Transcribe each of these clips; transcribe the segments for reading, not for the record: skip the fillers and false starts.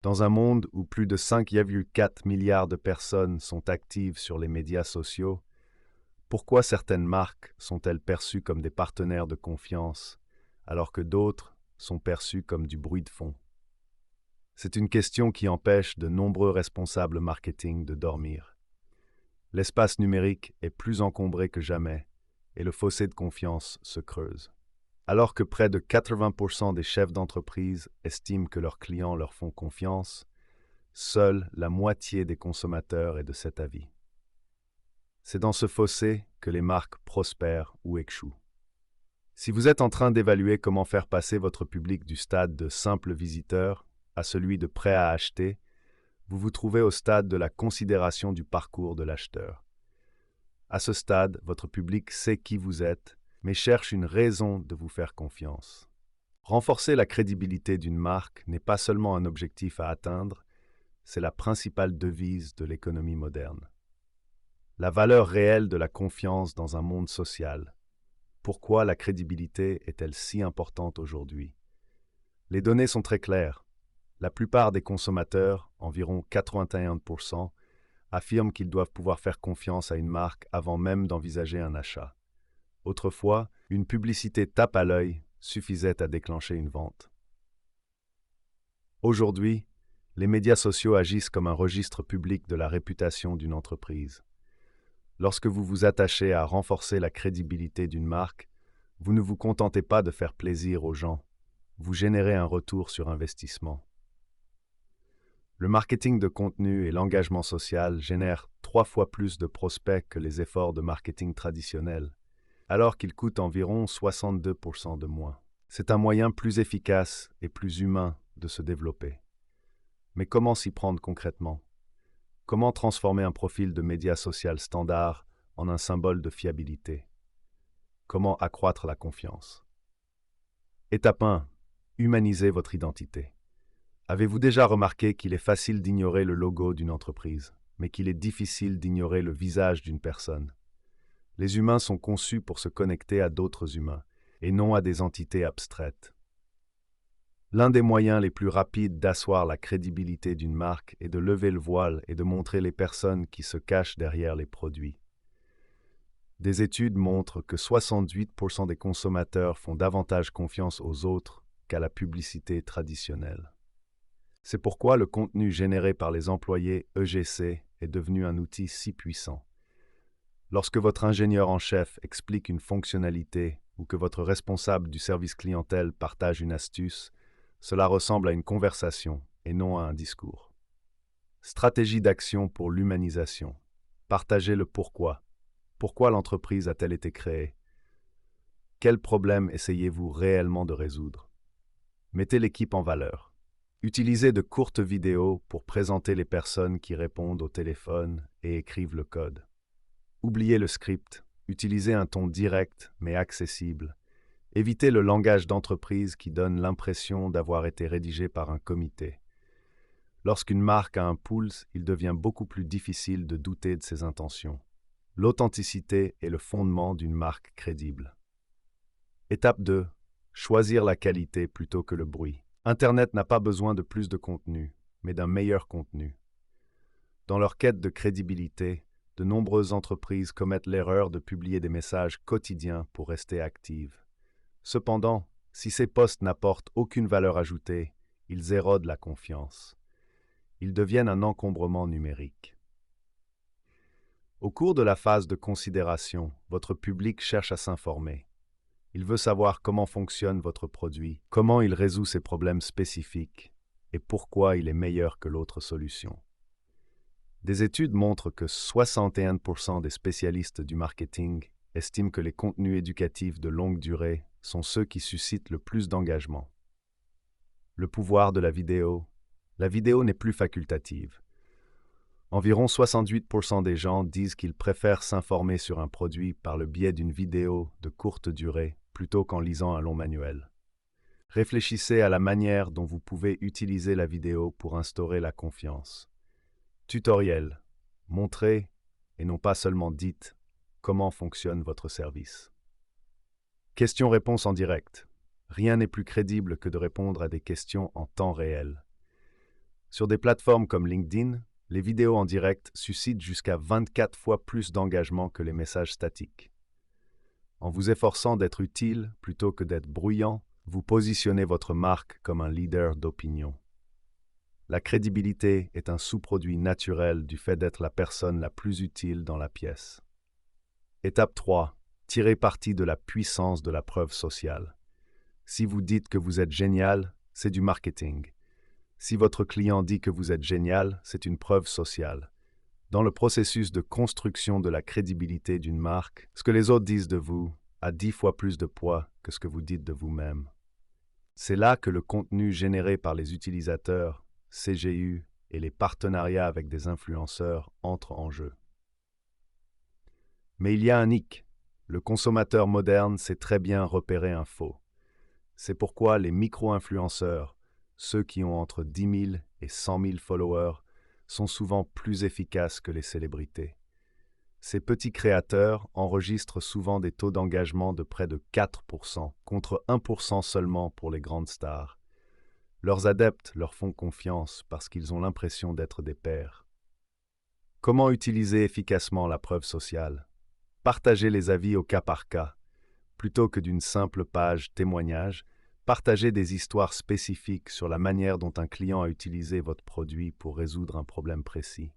Dans un monde où plus de 5,4 milliards de personnes sont actives sur les médias sociaux, pourquoi certaines marques sont-elles perçues comme des partenaires de confiance, alors que d'autres sont perçues comme du bruit de fond? C'est une question qui empêche de nombreux responsables marketing de dormir. L'espace numérique est plus encombré que jamais et le fossé de confiance se creuse. Alors que près de 80% des chefs d'entreprise estiment que leurs clients leur font confiance, seule la moitié des consommateurs est de cet avis. C'est dans ce fossé que les marques prospèrent ou échouent. Si vous êtes en train d'évaluer comment faire passer votre public du stade de simple visiteur à celui de prêt à acheter, vous vous trouvez au stade de la considération du parcours de l'acheteur. À ce stade, votre public sait qui vous êtes, mais cherche une raison de vous faire confiance. Renforcer la crédibilité d'une marque n'est pas seulement un objectif à atteindre, c'est la principale devise de l'économie moderne. La valeur réelle de la confiance dans un monde social. Pourquoi la crédibilité est-elle si importante aujourd'hui? Les données sont très claires. La plupart des consommateurs, environ 81%, affirment qu'ils doivent pouvoir faire confiance à une marque avant même d'envisager un achat. Autrefois, une publicité tape à l'œil suffisait à déclencher une vente. Aujourd'hui, les médias sociaux agissent comme un registre public de la réputation d'une entreprise. Lorsque vous vous attachez à renforcer la crédibilité d'une marque, vous ne vous contentez pas de faire plaisir aux gens, vous générez un retour sur investissement. Le marketing de contenu et l'engagement social génèrent 3 fois plus de prospects que les efforts de marketing traditionnels, alors qu'ils coûtent environ 62% de moins. C'est un moyen plus efficace et plus humain de se développer. Mais comment s'y prendre concrètement? Comment transformer un profil de média social standard en un symbole de fiabilité? Comment accroître la confiance? Étape 1. Humanisez votre identité. Avez-vous déjà remarqué qu'il est facile d'ignorer le logo d'une entreprise, mais qu'il est difficile d'ignorer le visage d'une personne? Les humains sont conçus pour se connecter à d'autres humains, et non à des entités abstraites. L'un des moyens les plus rapides d'asseoir la crédibilité d'une marque est de lever le voile et de montrer les personnes qui se cachent derrière les produits. Des études montrent que 68% des consommateurs font davantage confiance aux autres qu'à la publicité traditionnelle. C'est pourquoi le contenu généré par les employés EGC est devenu un outil si puissant. Lorsque votre ingénieur en chef explique une fonctionnalité ou que votre responsable du service clientèle partage une astuce, cela ressemble à une conversation et non à un discours. Stratégie d'action pour l'humanisation. Partagez le pourquoi. Pourquoi l'entreprise a-t-elle été créée? Quel problème essayez-vous réellement de résoudre? Mettez l'équipe en valeur. Utilisez de courtes vidéos pour présenter les personnes qui répondent au téléphone et écrivent le code. Oubliez le script. Utilisez un ton direct mais accessible. Évitez le langage d'entreprise qui donne l'impression d'avoir été rédigé par un comité. Lorsqu'une marque a un pulse, il devient beaucoup plus difficile de douter de ses intentions. L'authenticité est le fondement d'une marque crédible. Étape 2. Choisir la qualité plutôt que le bruit. Internet n'a pas besoin de plus de contenu, mais d'un meilleur contenu. Dans leur quête de crédibilité, de nombreuses entreprises commettent l'erreur de publier des messages quotidiens pour rester actives. Cependant, si ces posts n'apportent aucune valeur ajoutée, ils érodent la confiance. Ils deviennent un encombrement numérique. Au cours de la phase de considération, votre public cherche à s'informer. Il veut savoir comment fonctionne votre produit, comment il résout ses problèmes spécifiques et pourquoi il est meilleur que l'autre solution. Des études montrent que 61% des spécialistes du marketing estiment que les contenus éducatifs de longue durée sont ceux qui suscitent le plus d'engagement. Le pouvoir de la vidéo. La vidéo n'est plus facultative. Environ 68% des gens disent qu'ils préfèrent s'informer sur un produit par le biais d'une vidéo de courte durée plutôt qu'en lisant un long manuel. Réfléchissez à la manière dont vous pouvez utiliser la vidéo pour instaurer la confiance. Tutoriel. Montrez, et non pas seulement dites, comment fonctionne votre service. Questions-réponses en direct. Rien n'est plus crédible que de répondre à des questions en temps réel. Sur des plateformes comme LinkedIn, les vidéos en direct suscitent jusqu'à 24 fois plus d'engagement que les messages statiques. En vous efforçant d'être utile plutôt que d'être bruyant, vous positionnez votre marque comme un leader d'opinion. La crédibilité est un sous-produit naturel du fait d'être la personne la plus utile dans la pièce. Étape 3. Tirez parti de la puissance de la preuve sociale. Si vous dites que vous êtes génial, c'est du marketing. Si votre client dit que vous êtes génial, c'est une preuve sociale. Dans le processus de construction de la crédibilité d'une marque, ce que les autres disent de vous a 10 fois plus de poids que ce que vous dites de vous-même. C'est là que le contenu généré par les utilisateurs, CGU et les partenariats avec des influenceurs entrent en jeu. Mais il y a un hic. Le consommateur moderne sait très bien repérer un faux. C'est pourquoi les micro-influenceurs, ceux qui ont entre 10 000 et 100 000 followers, sont souvent plus efficaces que les célébrités. Ces petits créateurs enregistrent souvent des taux d'engagement de près de 4%, contre 1% seulement pour les grandes stars. Leurs adeptes leur font confiance parce qu'ils ont l'impression d'être des pairs. Comment utiliser efficacement la preuve sociale? Partagez les avis au cas par cas. Plutôt que d'une simple page témoignage, partagez des histoires spécifiques sur la manière dont un client a utilisé votre produit pour résoudre un problème précis.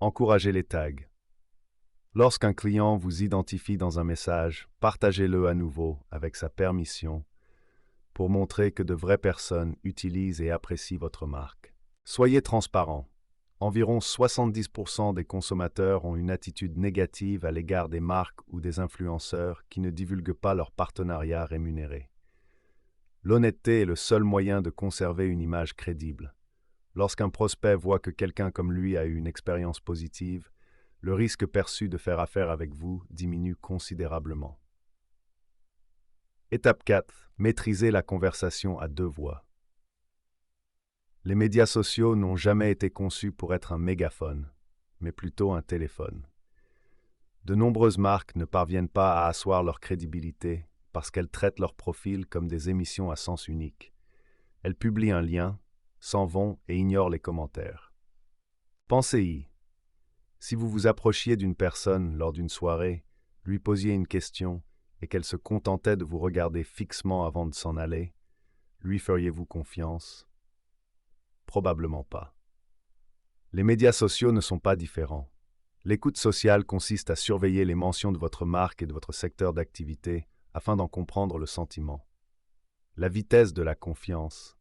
Encouragez les tags. Lorsqu'un client vous identifie dans un message, partagez-le à nouveau avec sa permission pour montrer que de vraies personnes utilisent et apprécient votre marque. Soyez transparent. Environ 70% des consommateurs ont une attitude négative à l'égard des marques ou des influenceurs qui ne divulguent pas leurs partenariats rémunérés. L'honnêteté est le seul moyen de conserver une image crédible. Lorsqu'un prospect voit que quelqu'un comme lui a eu une expérience positive, le risque perçu de faire affaire avec vous diminue considérablement. Étape 4. Maîtriser la conversation à deux voix. Les médias sociaux n'ont jamais été conçus pour être un mégaphone, mais plutôt un téléphone. De nombreuses marques ne parviennent pas à asseoir leur crédibilité parce qu'elles traitent leur profil comme des émissions à sens unique. Elles publient un lien, s'en vont et ignorent les commentaires. Pensez-y. Si vous vous approchiez d'une personne lors d'une soirée, lui posiez une question et qu'elle se contentait de vous regarder fixement avant de s'en aller, lui feriez-vous confiance? Probablement pas. Les médias sociaux ne sont pas différents. L'écoute sociale consiste à surveiller les mentions de votre marque et de votre secteur d'activité afin d'en comprendre le sentiment. La vitesse de la confiance.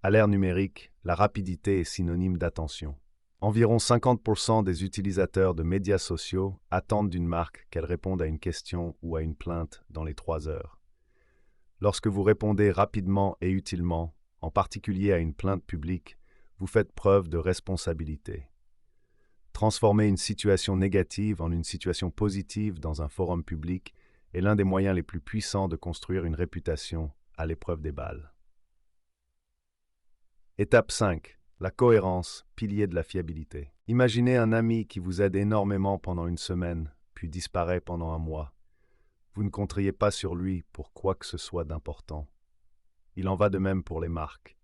À l'ère numérique, la rapidité est synonyme d'attention. Environ 50% des utilisateurs de médias sociaux attendent d'une marque qu'elle réponde à une question ou à une plainte dans les 3 heures. Lorsque vous répondez rapidement et utilement, en particulier à une plainte publique, vous faites preuve de responsabilité. Transformer une situation négative en une situation positive dans un forum public est l'un des moyens les plus puissants de construire une réputation à l'épreuve des balles. Étape 5. La cohérence, pilier de la fiabilité. Imaginez un ami qui vous aide énormément pendant une semaine, puis disparaît pendant un mois. Vous ne compteriez pas sur lui pour quoi que ce soit d'important. Il en va de même pour les marques.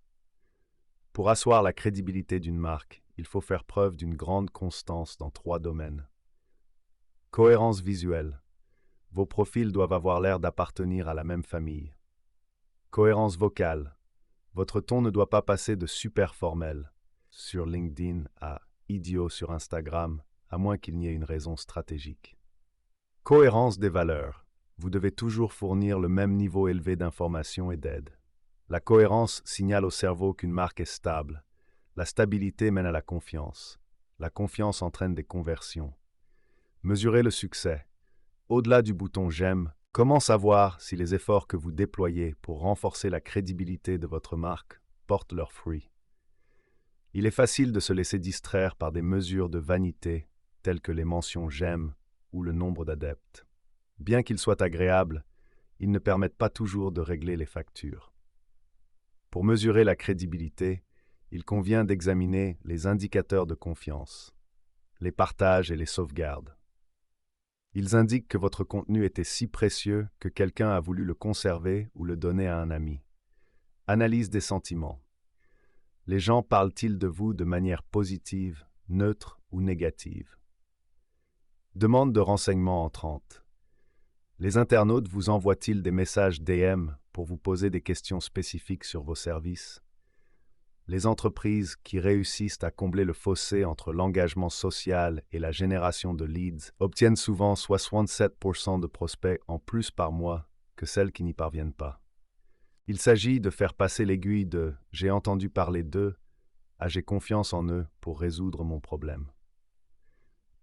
Pour asseoir la crédibilité d'une marque, il faut faire preuve d'une grande constance dans 3 domaines. Cohérence visuelle. Vos profils doivent avoir l'air d'appartenir à la même famille. Cohérence vocale. Votre ton ne doit pas passer de super formel sur LinkedIn à idiot sur Instagram, à moins qu'il n'y ait une raison stratégique. Cohérence des valeurs. Vous devez toujours fournir le même niveau élevé d'information et d'aide. La cohérence signale au cerveau qu'une marque est stable. La stabilité mène à la confiance. La confiance entraîne des conversions. Mesurez le succès. Au-delà du bouton j'aime, comment savoir si les efforts que vous déployez pour renforcer la crédibilité de votre marque portent leurs fruits? Il est facile de se laisser distraire par des mesures de vanité telles que les mentions j'aime ou le nombre d'adeptes. Bien qu'ils soient agréables, ils ne permettent pas toujours de régler les factures. Pour mesurer la crédibilité, il convient d'examiner les indicateurs de confiance, les partages et les sauvegardes. Ils indiquent que votre contenu était si précieux que quelqu'un a voulu le conserver ou le donner à un ami. Analyse des sentiments. Les gens parlent-ils de vous de manière positive, neutre ou négative? Demande de renseignements entrantes. Les internautes vous envoient-ils des messages DM pour vous poser des questions spécifiques sur vos services? Les entreprises qui réussissent à combler le fossé entre l'engagement social et la génération de leads obtiennent souvent 67% de prospects en plus par mois que celles qui n'y parviennent pas. Il s'agit de faire passer l'aiguille de « j'ai entendu parler d'eux » à « j'ai confiance en eux pour résoudre mon problème ».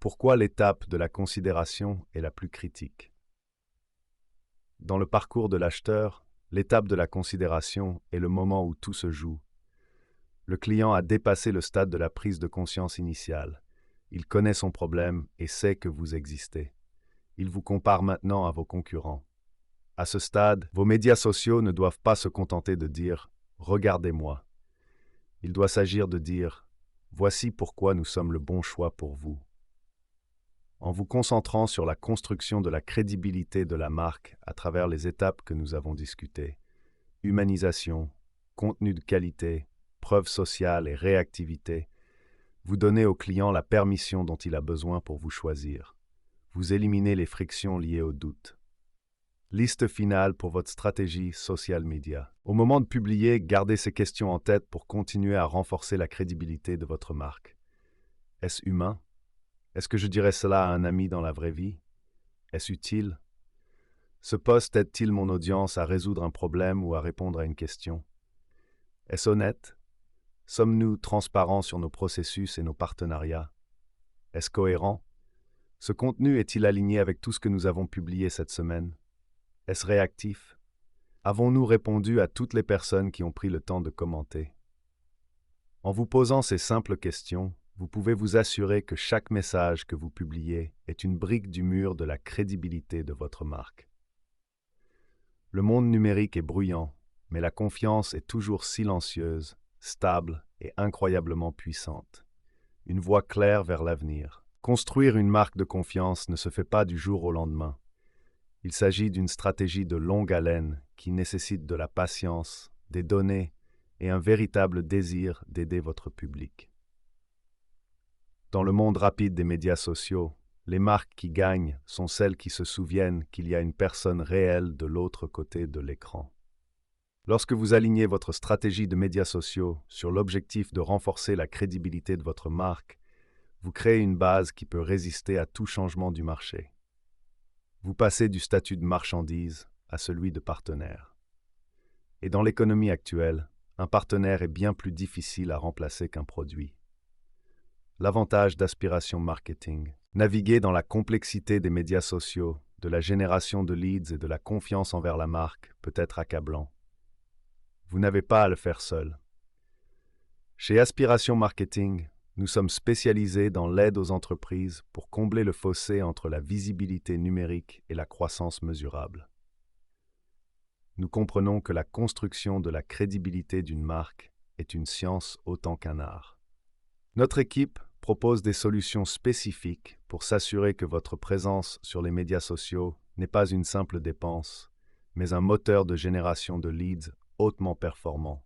Pourquoi l'étape de la considération est la plus critique? Dans le parcours de l'acheteur, l'étape de la considération est le moment où tout se joue. Le client a dépassé le stade de la prise de conscience initiale. Il connaît son problème et sait que vous existez. Il vous compare maintenant à vos concurrents. À ce stade, vos médias sociaux ne doivent pas se contenter de dire « Regardez-moi ». Il doit s'agir de dire « Voici pourquoi nous sommes le bon choix pour vous ». En vous concentrant sur la construction de la crédibilité de la marque à travers les étapes que nous avons discutées, humanisation, contenu de qualité, preuve sociale et réactivité, vous donnez au client la permission dont il a besoin pour vous choisir. Vous éliminez les frictions liées au doute. Liste finale pour votre stratégie social media. Au moment de publier, gardez ces questions en tête pour continuer à renforcer la crédibilité de votre marque. Est-ce humain? Est-ce que je dirais cela à un ami dans la vraie vie? Est-ce utile? Ce post aide-t-il mon audience à résoudre un problème ou à répondre à une question? Est-ce honnête? Sommes-nous transparents sur nos processus et nos partenariats? Est-ce cohérent? Ce contenu est-il aligné avec tout ce que nous avons publié cette semaine? Est-ce réactif? Avons-nous répondu à toutes les personnes qui ont pris le temps de commenter? En vous posant ces simples questions, vous pouvez vous assurer que chaque message que vous publiez est une brique du mur de la crédibilité de votre marque. Le monde numérique est bruyant, mais la confiance est toujours silencieuse, stable et incroyablement puissante. Une voie claire vers l'avenir. Construire une marque de confiance ne se fait pas du jour au lendemain. Il s'agit d'une stratégie de longue haleine qui nécessite de la patience, des données et un véritable désir d'aider votre public. Dans le monde rapide des médias sociaux, les marques qui gagnent sont celles qui se souviennent qu'il y a une personne réelle de l'autre côté de l'écran. Lorsque vous alignez votre stratégie de médias sociaux sur l'objectif de renforcer la crédibilité de votre marque, vous créez une base qui peut résister à tout changement du marché. Vous passez du statut de marchandise à celui de partenaire. Et dans l'économie actuelle, un partenaire est bien plus difficile à remplacer qu'un produit. L'avantage d'Aspiration Marketing. Naviguer dans la complexité des médias sociaux, de la génération de leads et de la confiance envers la marque peut être accablant. Vous n'avez pas à le faire seul. Chez Aspiration Marketing, nous sommes spécialisés dans l'aide aux entreprises pour combler le fossé entre la visibilité numérique et la croissance mesurable. Nous comprenons que la construction de la crédibilité d'une marque est une science autant qu'un art. Notre équipe propose des solutions spécifiques pour s'assurer que votre présence sur les médias sociaux n'est pas une simple dépense, mais un moteur de génération de leads hautement performant.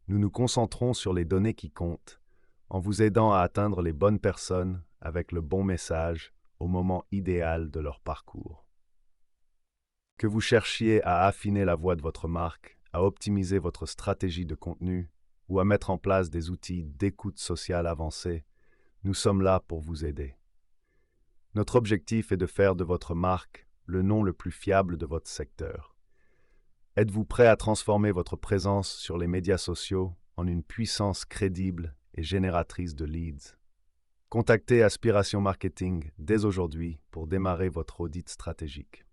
Nous nous concentrons sur les données qui comptent, en vous aidant à atteindre les bonnes personnes avec le bon message au moment idéal de leur parcours. Que vous cherchiez à affiner la voix de votre marque, à optimiser votre stratégie de contenu ou à mettre en place des outils d'écoute sociale avancés, nous sommes là pour vous aider. Notre objectif est de faire de votre marque le nom le plus fiable de votre secteur. Êtes-vous prêt à transformer votre présence sur les médias sociaux en une puissance crédible et génératrice de leads? Contactez Aspiration Marketing dès aujourd'hui pour démarrer votre audit stratégique.